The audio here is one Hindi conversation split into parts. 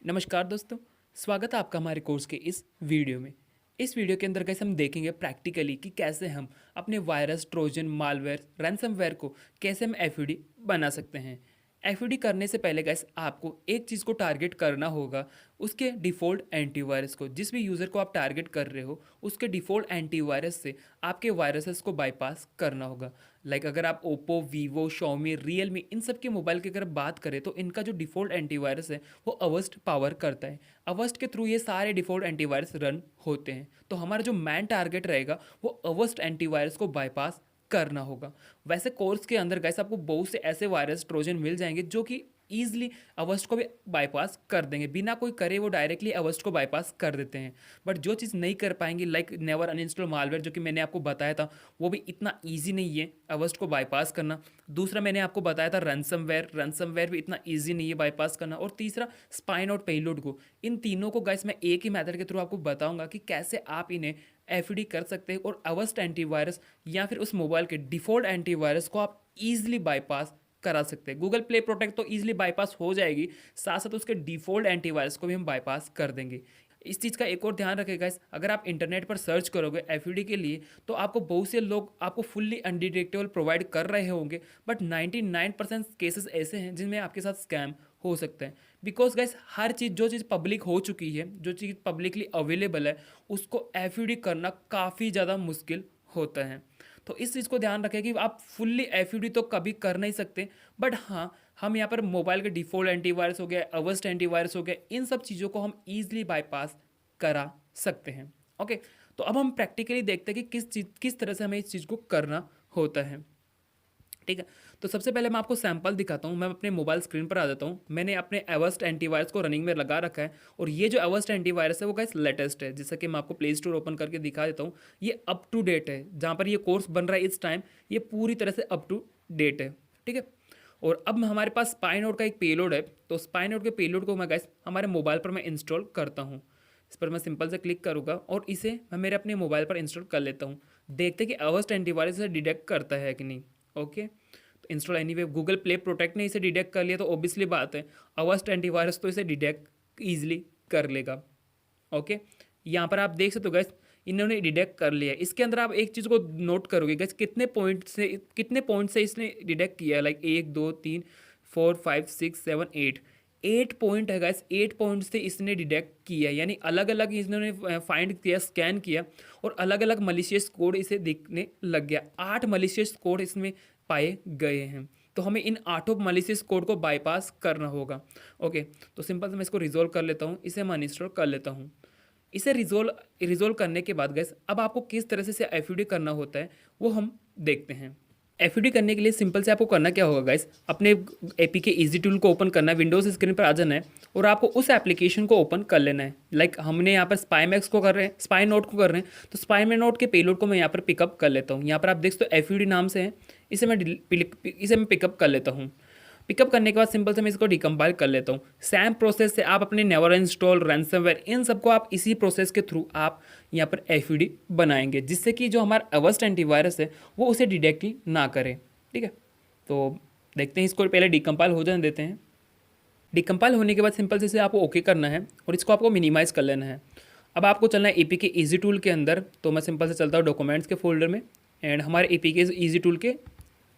नमस्कार दोस्तों। स्वागत है आपका हमारे कोर्स के इस वीडियो में। इस वीडियो के अंदर कैसे हम देखेंगे प्रैक्टिकली कि कैसे हम अपने वायरस, ट्रोजन, मालवेयर, रैंसमवेयर को कैसे हम एफयूडी बना सकते हैं। एफयूडी करने से पहले गैस आपको एक चीज़ को टारगेट करना होगा, उसके डिफ़ॉल्ट एंटीवायरस को। जिस भी यूज़र को आप टारगेट कर रहे हो उसके डिफ़ॉल्ट एंटीवायरस से आपके वायरसेस को बाईपास करना होगा। लाइक अगर आप ओप्पो, वीवो, शॉमी, रियलमी इन सब के मोबाइल की अगर बात करें तो इनका जो डिफ़ॉल्ट एंटीवायरस है वो अवर्स्ट पावर करता है। अवर्स्ट के थ्रू ये सारे डिफ़ॉल्ट एंटीवायरस रन होते हैं। तो हमारा जो मैन टारगेट रहेगा वो अवर्स्ट एंटीवायरस को बाईपास करना होगा। वैसे कोर्स के अंदर गाइस आपको बहुत से ऐसे वायरस, ट्रोजन मिल जाएंगे जो कि ईजिली अवर्स्ट को भी बाईपास कर देंगे, बिना कोई करे वो डायरेक्टली अवर्स्ट को बाईपास कर देते हैं। बट जो चीज़ नहीं कर पाएंगे लाइक नेवर अनइंस्टॉल मालवेयर, जो कि मैंने आपको बताया था, वो भी इतना ईजी नहीं है अवर्स्ट को बाईपास करना। दूसरा मैंने आपको बताया था रैंसमवेयर, रैंसमवेयर भी इतना ईजी नहीं है बाईपास करना। और तीसरा स्पाइन और पेलोड को। इन तीनों को गाइस मैं एक ही मेथड के थ्रू आपको बताऊंगा कि कैसे आप इन्हें एफडी कर सकते हैं और अवर्स्ट एंटीवायरस या फिर उस मोबाइल के डिफ़ॉल्ट एंटीवायरस को आप ईजिली बाईपास करा सकते हैं। गूगल प्ले प्रोटेक्ट तो ईजिली बाईपास हो जाएगी, साथ साथ उसके डिफ़ॉल्ट एंटीवायरस को भी हम बाईपास कर देंगे। इस चीज़ का एक और ध्यान रखेगा, अगर आप इंटरनेट पर सर्च करोगे एफयूडी के लिए तो आपको बहुत से लोग आपको फुल्ली अनडिटेक्टेबल प्रोवाइड कर रहे होंगे, बट 99% केसेस ऐसे हैं जिनमें आपके साथ स्कैम हो सकता है। बिकॉज गाइस हर चीज़, जो चीज़ पब्लिक हो चुकी है, जो चीज़ पब्लिकली अवेलेबल है, उसको एफयूडी करना काफ़ी ज़्यादा मुश्किल होता है। तो इस चीज़ को ध्यान रखें कि आप फुल्ली एफयूडी तो कभी कर नहीं सकते, बट हाँ हम यहाँ पर मोबाइल के डिफ़ॉल्ट एंटीवायरस हो गया, अवर्स्ट एंटीवायरस हो गया, इन सब चीज़ों को हम ईजिली बाईपास करा सकते हैं। ओके, तो अब हम प्रैक्टिकली देखते हैं कि किस तरह से हमें इस चीज़ को करना होता है। ठीक है, तो सबसे पहले मैं आपको सैंपल दिखाता हूँ। मैं अपने मोबाइल स्क्रीन पर आ जाता हूँ। मैंने अपने एवर्स्ट एंटीवायरस को रनिंग में लगा रखा है और ये जो एवर्स्ट एंटीवायरस है वो गाइस लेटेस्ट है। जैसा कि मैं आपको प्ले स्टोर ओपन करके दिखा देता हूँ, ये अप टू डेट है। जहाँ पर ये कोर्स बन रहा है इस टाइम, ये पूरी तरह से अप टू डेट है। ठीक है, और अब हमारे पास स्पाइनोड का एक पेलोड है, तो स्पाइनोड के पेलोड को मैं गाइस हमारे मोबाइल पर मैं इंस्टॉल करता हूँ। इस पर मैं सिंपल से क्लिक करूँगा और इसे मैं मेरे अपने मोबाइल पर इंस्टॉल कर लेता हूँ। देखते कि अवर्स्ट एंटीवायरस इसे डिटेक्ट करता है कि नहीं। ओके, तो install anyway, Google play protect ने इसे डिटेक्ट कर लिया तो ऑब्वियसली बात है अवर्स्ट एंटीवायरस तो इसे डिटेक्ट ईजिली कर लेगा। ओके, यहाँ पर आप देख सकते हो गैस इन्होंने डिटेक्ट कर लिया। इसके अंदर आप एक चीज़ को नोट करोगे गैस, कितने पॉइंट से इसने डिटेक्ट किया है। लाइक 1 2 3 4 5 6 7 8 8 पॉइंट है गैस। 8 पॉइंट से इसने डिटेक्ट किया, यानी अलग अलग इन्होंने फाइंड किया, स्कैन किया और अलग अलग मलिशियस कोड इसे दिखने लग गया। 8 मलिशियस कोड इसमें पाए गए हैं, तो हमें इन 8 मलिशियस कोड को बाईपास करना होगा। ओके, तो सिंपल से मैं इसको रिजोल्व कर लेता हूँ, इसे मैं अनइंस्टॉल कर लेता हूँ। इसे रिजोल्व करने के बाद गैस अब आपको किस तरह से इसे एफयूडी करना होता है वो हम देखते हैं। एफयूडी करने के लिए सिंपल से आपको करना क्या होगा गैस, अपने एपीके इजी टूल को ओपन करना है, विंडोज़ स्क्रीन पर आ जाना है और आपको उस एप्लीकेशन को ओपन कर लेना है। लाइक हमने यहाँ पर स्पाईमैक्स को कर रहे हैं, स्पाई नोट को कर रहे हैं, तो स्पाई नोट के पेलोड को मैं यहाँ पर पिकअप कर लेता हूँ। यहाँ पर आप देख सकते हो एफयूडी नाम से है, इसे मैं पिकअप कर लेता हूँ। पिकअप करने के बाद सिंपल से मैं इसको डिकम्पाइल कर लेता हूँ। सेम प्रोसेस से आप अपने नेवर इंस्टॉल, रैंसमवेयर, इन सबको आप इसी प्रोसेस के थ्रू आप यहाँ पर एफयूडी बनाएंगे, जिससे कि जो हमारा अवर्स्ट एंटीवायरस है वो उसे डिटेक्ट ही ना करे। ठीक है, तो देखते हैं, इसको पहले डिकम्पाइल हो जाने देते हैं। डिकम्पाइल होने के बाद सिंपल से इसे आपको ओके करना है और इसको आपको मिनिमाइज़ कर लेना है। अब आपको चलना है एपीके इजी टूल के अंदर, तो मैं सिंपल से चलता हूँ डॉक्यूमेंट्स के फोल्डर में एंड हमारे एपीके इजी टूल के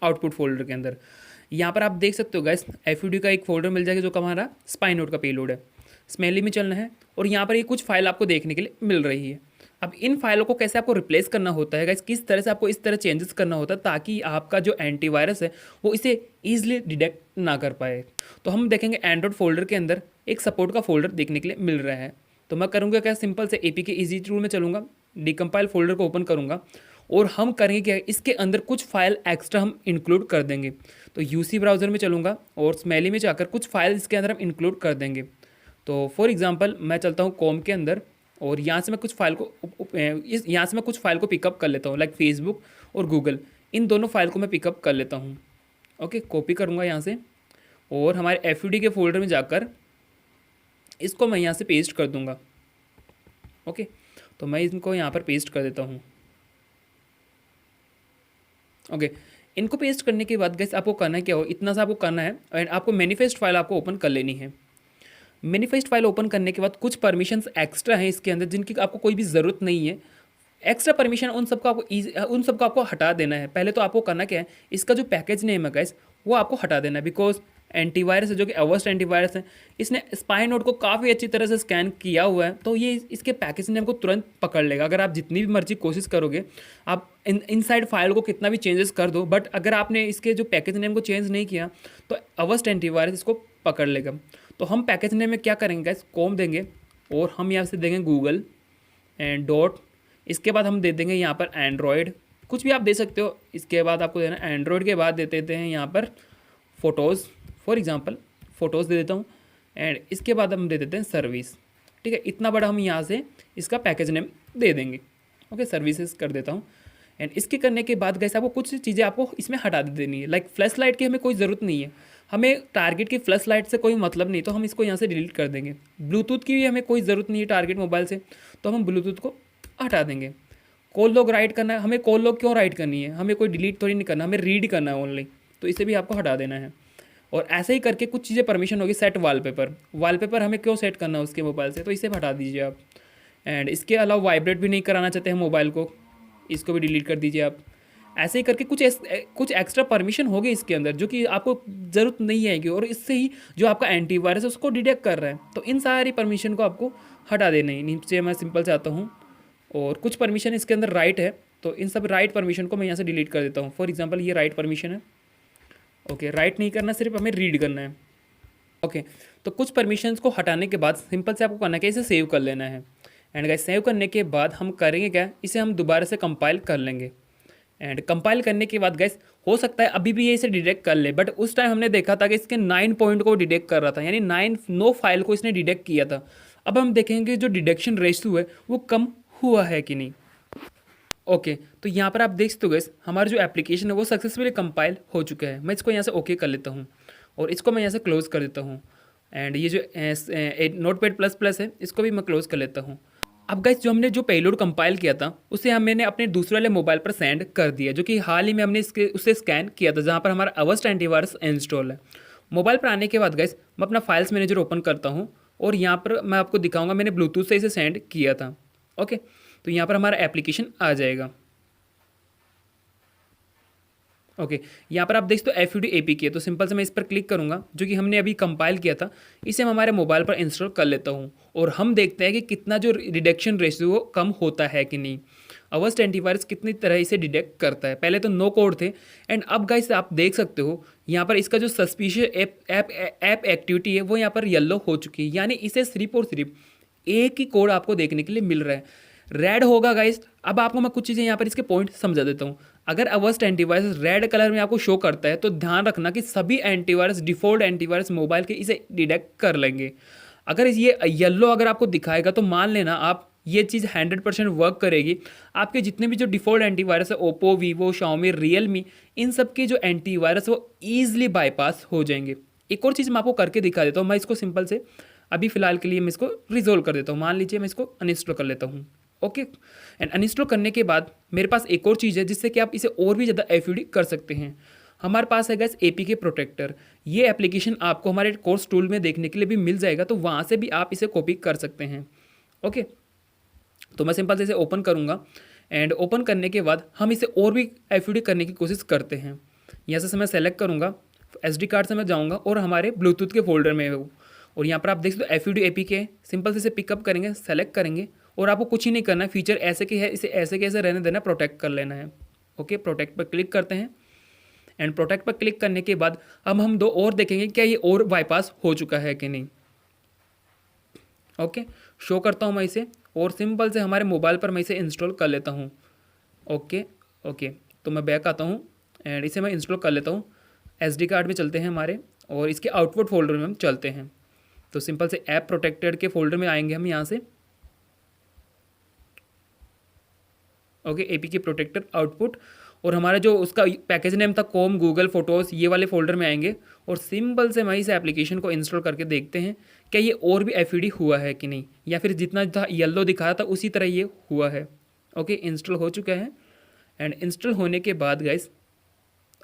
आउटपुट फोल्डर के अंदर। यहाँ पर आप देख सकते हो गैस एफयूडी का एक फोल्डर मिल जाएगा जो कि हमारा स्पाइनोड का पेलोड है। स्मेली में चलना है और यहाँ पर ये कुछ फाइल आपको देखने के लिए मिल रही है। अब इन फाइलों को कैसे आपको रिप्लेस करना होता है गैस, किस तरह से आपको इस तरह चेंजेस करना होता है ताकि आपका जो एंटीवायरस है वो इसे ईजिली डिटेक्ट ना कर पाए। तो हम देखेंगे एंड्रॉइड फोल्डर के अंदर एक सपोर्ट का फोल्डर देखने के लिए मिल रहा है। तो मैं करूँगा क्या, सिंपल से एपीके इजी टूल में चलूँगा, डिकम्पाइल फोल्डर को ओपन करूँगा और हम करेंगे क्या, इसके अंदर कुछ फाइल एक्स्ट्रा हम इंक्लूड कर देंगे। तो यूसी ब्राउज़र में चलूँगा और स्मेली में जाकर कुछ फाइल इसके अंदर हम इंक्लूड कर देंगे। तो फॉर एग्जांपल मैं चलता हूँ कॉम के अंदर और यहाँ से मैं कुछ फाइल को पिकअप कर लेता हूँ, लाइक फेसबुक और गूगल, इन दोनों फाइल को मैं पिकअप कर लेता हूँ। ओके, कॉपी करूँगा यहाँ से और हमारे एफयूडी के फोल्डर में जाकर इसको मैं यहाँ से पेस्ट कर दूँगा। ओके, तो मैं इनको यहाँ पर पेस्ट कर देता हूँ। ओके, इनको पेस्ट करने के बाद गैस आपको करना क्या हो, इतना सा आपको करना है एंड आपको मैनिफेस्ट फाइल आपको ओपन कर लेनी है। मैनिफेस्ट फाइल ओपन करने के बाद कुछ परमिशंस एक्स्ट्रा हैं इसके अंदर जिनकी आपको कोई भी ज़रूरत नहीं है। एक्स्ट्रा परमिशन उन सबको आपको हटा देना है। पहले तो आपको करना क्या है, इसका जो पैकेज नेम है गाइस वो आपको हटा देना है, बिकॉज एंटीवायरस है जो कि अवर्स्ट एंटीवायरस है, इसने स्पाई नोड को काफ़ी अच्छी तरह से स्कैन किया हुआ है, तो ये इसके पैकेज नेम को तुरंत पकड़ लेगा। अगर आप जितनी भी मर्जी कोशिश करोगे, आप इनसाइड फाइल को कितना भी चेंजेस कर दो, बट अगर आपने इसके जो पैकेज नेम को चेंज नहीं किया तो अवर्स्ट एंटीवायरस इसको पकड़ लेगा। तो हम पैकेज नेम में क्या करेंगे गाइस, कॉम देंगे और हम यहाँ से देंगे गूगल एंड डॉट, इसके बाद हम दे देंगे यहाँ पर एंड्रॉयड, कुछ भी आप दे सकते हो। इसके बाद आपको देना एंड्रॉयड के बाद दे देते हैं यहाँ पर फ़ोटोज़, फॉर एग्जांपल फ़ोटोज़ दे देता हूँ, एंड इसके बाद हम दे देते हैं सर्विस। ठीक है, इतना बड़ा हम यहाँ से इसका पैकेज नेम दे देंगे। ओके, सर्विसेज कर देता हूँ। एंड इसके करने के बाद गैस आपको कुछ चीज़ें आपको इसमें हटा देनी है। लाइक फ्लैश लाइट की हमें कोई ज़रूरत नहीं है, हमें टारगेट की फ्लैश लाइट से कोई मतलब नहीं, तो हम इसको यहाँ से डिलीट कर देंगे। ब्लूटूथ की भी हमें कोई ज़रूरत नहीं है टारगेट मोबाइल से, तो हम ब्लूटूथ को हटा देंगे। कॉल लॉग राइट करना है, हमें कॉल लॉग क्यों राइट करनी है, हमें कोई डिलीट थोड़ी नहीं करना, हमें रीड करना है ओनली, तो इसे भी आपको हटा देना है। और ऐसे ही करके कुछ चीज़ें परमिशन होगी। सेट वॉलपेपर हमें क्यों सेट करना है उसके मोबाइल से, तो इसे हटा दीजिए आप। एंड इसके अलावा वाइब्रेट भी नहीं कराना चाहते हैं मोबाइल को, इसको भी डिलीट कर दीजिए आप। ऐसे ही करके कुछ एक्स्ट्रा परमिशन होगी इसके अंदर जो कि आपको ज़रूरत नहीं आएगी, और इससे ही जो आपका एंटीवायरस है उसको डिटेक्ट कर रहा है। तो इन सारी परमिशन को आपको हटा देना ही। नीचे मैं सिंपल चाहता हूँ, और कुछ परमिशन इसके अंदर राइट है, तो इन सब राइट परमिशन को मैं यहाँ से डिलीट कर देता हूँ। फॉर एग्जांपल ये राइट परमिशन है। ओके, राइट नहीं करना, सिर्फ हमें रीड करना है। ओके, तो कुछ परमिशंस को हटाने के बाद सिंपल से आपको करना क्या है, इसे सेव कर लेना है। एंड गाइस सेव करने के बाद हम करेंगे क्या, इसे हम दोबारा से कंपाइल कर लेंगे। एंड कंपाइल करने के बाद गाइस हो सकता है अभी भी ये इसे डिटेक्ट कर ले, बट उस टाइम हमने देखा था कि इसके 9 पॉइंट को डिटेक्ट कर रहा था, यानी 9 फाइल को इसने डिटेक्ट किया था। अब हम देखेंगे जो डिटेक्शन रेशियो है वो कम हुआ है कि नहीं। ओके, तो यहाँ पर आप देख सकते हो गाइस हमारा जो एप्लीकेशन है वो सक्सेसफुली कंपाइल हो चुका है। मैं इसको यहाँ से ओके कर लेता हूँ और इसको मैं यहाँ से क्लोज़ कर देता हूँ। एंड ये जो नोटपैड प्लस प्लस है इसको भी मैं क्लोज़ कर लेता हूँ। अब गाइस जो हमने जो पेलोड कंपाइल किया था उसे मैंने अपने दूसरे वाले मोबाइल पर सेंड कर दिया, जो कि हाल ही में हमने उससे स्कैन किया था, जहाँ पर हमारा अवर्स्ट एंटीवायरस इंस्टॉल है। मोबाइल पर आने के बाद गाइस मैं अपना फाइल्स मैनेजर ओपन करता हूँ और यहाँ पर मैं आपको दिखाऊंगा मैंने ब्लूटूथ से इसे सेंड किया था। ओके, तो यहाँ पर हमारा एप्लीकेशन आ जाएगा। ओके, यहाँ पर आप देख सकते हो FUD APK, तो सिंपल से मैं इस पर क्लिक करूँगा, जो कि हमने अभी कंपाइल किया था, इसे हम हमारे मोबाइल पर इंस्टॉल कर लेता हूँ और हम देखते हैं कि कितना जो रिडक्शन रेशियो कम होता है कि नहीं, अवर्स्ट एंटीवायरस कितनी तरह इसे डिटेक्ट करता है। पहले तो नो कोड थे, एंड अब गाइस आप देख सकते हो यहाँ पर इसका जो सस्पिशियस ऐप एक्टिविटी है वो यहाँ पर येलो हो चुकी है, यानी इसे सिर्फ और सिर्फ एक ही कोड आपको देखने के लिए मिल रहा है। रेड होगा गाइस। अब आपको मैं कुछ चीज़ें यहाँ पर इसके पॉइंट समझा देता हूँ। अगर अवर्स्ट एंटीवायरस रेड कलर में आपको शो करता है तो ध्यान रखना कि सभी एंटीवायरस डिफ़ॉल्ट एंटीवायरस मोबाइल के इसे डिटेक्ट कर लेंगे। अगर ये येलो अगर आपको दिखाएगा तो मान लेना आप ये चीज़ 100% वर्क करेगी। आपके जितने भी जो डिफ़ॉल्ट एंटीवायरस है, ओप्पो, वीवो, शाओमी, रियलमी, इन सब के जो एंटीवायरस वो ईजिली बाईपास हो जाएंगे। एक और चीज़ मैं आपको करके दिखा देता हूँ। मैं इसको सिंपल से अभी फ़िलहाल के लिए मैं इसको रिजोल्व कर देता हूँ। मान लीजिए मैं इसको अनइंस्टॉल कर लेता हूँ। ओके, एंड अनइंस्टॉल करने के बाद मेरे पास एक और चीज़ है जिससे कि आप इसे और भी ज़्यादा FUD कर सकते हैं। हमारे पास है गाइस APK प्रोटेक्टर। ये एप्लीकेशन आपको हमारे कोर्स टूल में देखने के लिए भी मिल जाएगा, तो वहाँ से भी आप इसे कॉपी कर सकते हैं। ओके, तो मैं सिंपल से इसे ओपन करूँगा, एंड ओपन करने के बाद हम इसे और भी FUD करने की कोशिश करते हैं। यहाँ से मैं सेलेक्ट करूँगा, SD कार्ड से मैं जाऊँगा और हमारे ब्लूटूथ के फोल्डर में है वो, और यहाँ पर आप देख सकते हो FUD APK। सिंपल से इसे पिकअप करेंगे, सेलेक्ट करेंगे, और आपको कुछ ही नहीं करना है। फीचर ऐसे के है, इसे ऐसे कैसे रहने देना, प्रोटेक्ट कर लेना है। ओके, प्रोटेक्ट पर क्लिक करते हैं, एंड प्रोटेक्ट पर क्लिक करने के बाद अब हम दो और देखेंगे क्या ये और बाईपास हो चुका है कि नहीं। ओके, शो करता हूँ मैं इसे, और सिंपल से हमारे मोबाइल पर मैं इसे इंस्टॉल कर लेता हूँ। ओके, तो मैं बैक आता हूँ एंड इसे मैं इंस्टॉल कर लेता हूँ। SD कार्ड में चलते हैं हमारे, और इसके आउटपुट फोल्डर में हम चलते हैं। तो सिंपल से ऐप प्रोटेक्टेड के फोल्डर में आएंगे हम यहाँ से। ओके, APK प्रोटेक्टर आउटपुट, और हमारा जो उसका पैकेज नेम था कॉम, गूगल, फोटोज़, ये वाले फोल्डर में आएंगे, और सिंपल से मैं इस एप्लीकेशन को इंस्टॉल करके देखते हैं क्या ये और भी FUD हुआ है कि नहीं, या फिर जितना था येलो दिखाया था उसी तरह ये हुआ है। ओके, इंस्टॉल हो चुका है, एंड इंस्टॉल होने के बाद गाइस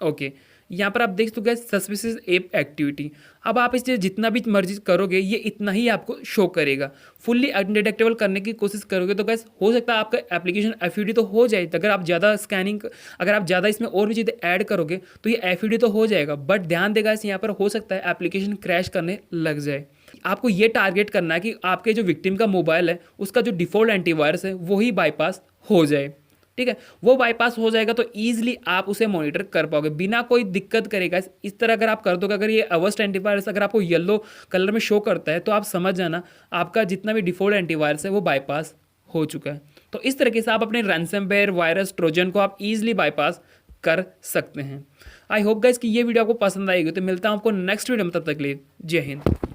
ओके यहाँ पर आप देख सकते हो सस्पिशियस ऐप एक्टिविटी। अब आप इसे जितना भी मर्जी करोगे ये इतना ही आपको शो करेगा। फुल्ली अनडिटेक्टेबल करने की कोशिश करोगे तो गैस हो सकता है आपका एप्लीकेशन एफयूडी तो हो जाए। अगर आप ज़्यादा स्कैनिंग, अगर आप ज़्यादा इसमें और भी चीज़ें ऐड करोगे तो ये एफयूडी तो हो जाएगा, बट ध्यान देगा यहाँ पर हो सकता है एप्लीकेशन क्रैश करने लग जाए। आपको ये टारगेट करना है कि आपके जो विक्टिम का मोबाइल है उसका जो डिफ़ॉल्ट एंटीवायरस है वही बाईपास हो जाए। ठीक है, वो बाईपास हो जाएगा तो ईजिली आप उसे मॉनिटर कर पाओगे बिना कोई दिक्कत करेगा। इस तरह अगर आप कर दोगे, अगर ये अवर्स्ट एंटीवायरस अगर आपको येलो कलर में शो करता है तो आप समझ जाना आपका जितना भी डिफ़ॉल्ट एंटीवायरस है वो बाईपास हो चुका है। तो इस तरीके से आप अपने रैंसमवेयर, वायरस, ट्रोजन को आप ईजिली बाईपास कर सकते हैं। आई होप गाइस कि ये वीडियो आपको पसंद आएगी। तो मिलता हूं आपको नेक्स्ट वीडियो में, तब तक के लिए जय हिंद।